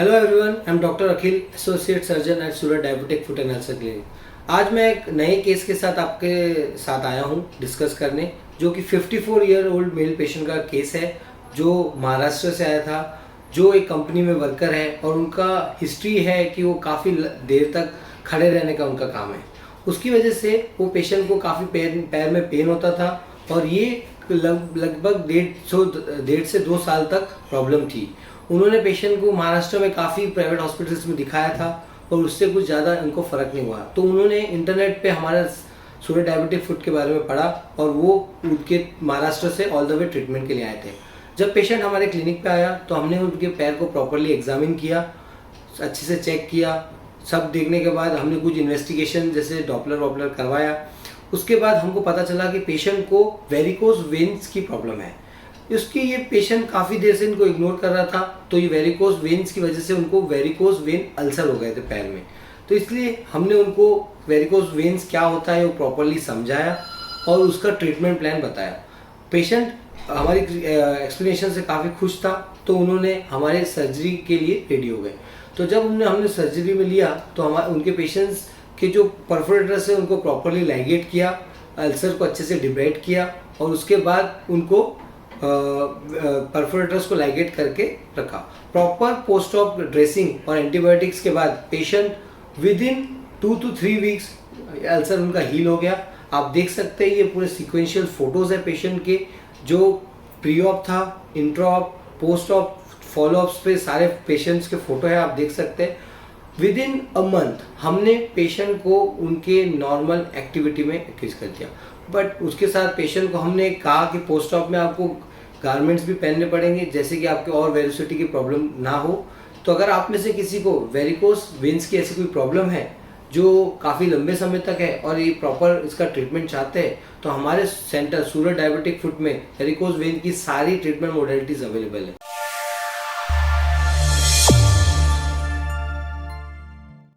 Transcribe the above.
Hello everyone, I am doctor Akhil, associate surgeon eight Surat diabetic foot and ulcer clinic. आज मैं एक नए case के साथ आपके साथ आया हूं डिस्कस करने, जो कि 54 ईयर ओल्ड मेल पेशेंट का केस है, जो महाराष्ट्र से आया था, जो एक कंपनी में वर्कर है और उनका हिस्ट्री है कि वो काफ़ी देर तक खड़े रहने का उनका काम है। उसकी वजह से वो पेशेंट को काफ़ी पैर में पेन होता था और ये लगभग 1.5 से 2 साल तक प्रॉब्लम थी। उन्होंने पेशेंट को महाराष्ट्र में काफ़ी प्राइवेट हॉस्पिटल्स में दिखाया था और उससे कुछ ज़्यादा इनको फ़र्क नहीं हुआ, तो उन्होंने इंटरनेट पे हमारा सूरत डायबिटिक फुट के बारे में पढ़ा और वो उनके महाराष्ट्र से ऑल द वे ट्रीटमेंट के लिए आए थे। जब पेशेंट हमारे क्लिनिक पे आया तो हमने उनके पैर को प्रॉपरली एग्जामिन किया, अच्छे से चेक किया। सब देखने के बाद हमने कुछ इन्वेस्टिगेशन जैसे डॉपलर वॉपलर करवाया। उसके बाद हमको पता चला कि पेशेंट को वेरिकोज वेन्स की प्रॉब्लम है। इसकी ये पेशेंट काफ़ी देर से इनको इग्नोर कर रहा था, तो ये वेरिकोज वेन्स की वजह से उनको वेरिकोज वेन अल्सर हो गए थे पैर में। तो इसलिए हमने उनको वेरिकोज वेन्स क्या होता है वो प्रॉपरली समझाया और उसका ट्रीटमेंट प्लान बताया। पेशेंट हमारी एक्सप्लेनेशन से काफ़ी खुश था, तो उन्होंने हमारे सर्जरी के लिए रेडी हो गए। तो जब हमने सर्जरी में लिया तो हमारे उनके पेशेंट्स के जो परफोरेटर्स है उनको प्रॉपरली लाइगेट किया, अल्सर को अच्छे से डिब्राइड किया और उसके बाद उनको परफोरेटर्स को लाइगेट करके रखा। प्रॉपर पोस्ट ऑप ड्रेसिंग और एंटीबायोटिक्स के बाद patient with in 2 to 3 weeks ulcer उनका हील हो गया। आप देख सकते हैं ये पूरे सीक्वेंशियल फोटोज है पेशेंट के, जो प्री ऑप था, intra op, post op, follow ups पे सारे पेशेंट्स के फोटो है, आप देख सकते हैं। विद इन अ मंथ हमने पेशेंट को उनके नॉर्मल एक्टिविटी में एंगेज कर दिया। बट उसके साथ पेशेंट को हमने कहा कि पोस्ट ऑप में आपको गारमेंट्स भी पहनने पड़ेंगे, जैसे कि आपके और वेरिकोसिटी की प्रॉब्लम ना हो। तो अगर आप में से किसी को वेरिकोस वेन्स की ऐसी कोई प्रॉब्लम है जो काफ़ी लंबे समय तक है और ये प्रॉपर इसका ट्रीटमेंट चाहते हैं, तो हमारे सेंटर सूरत डायबिटिक फुट में वेरिकोस वेन की सारी ट्रीटमेंट मोडेलिटीज़ अवेलेबल है।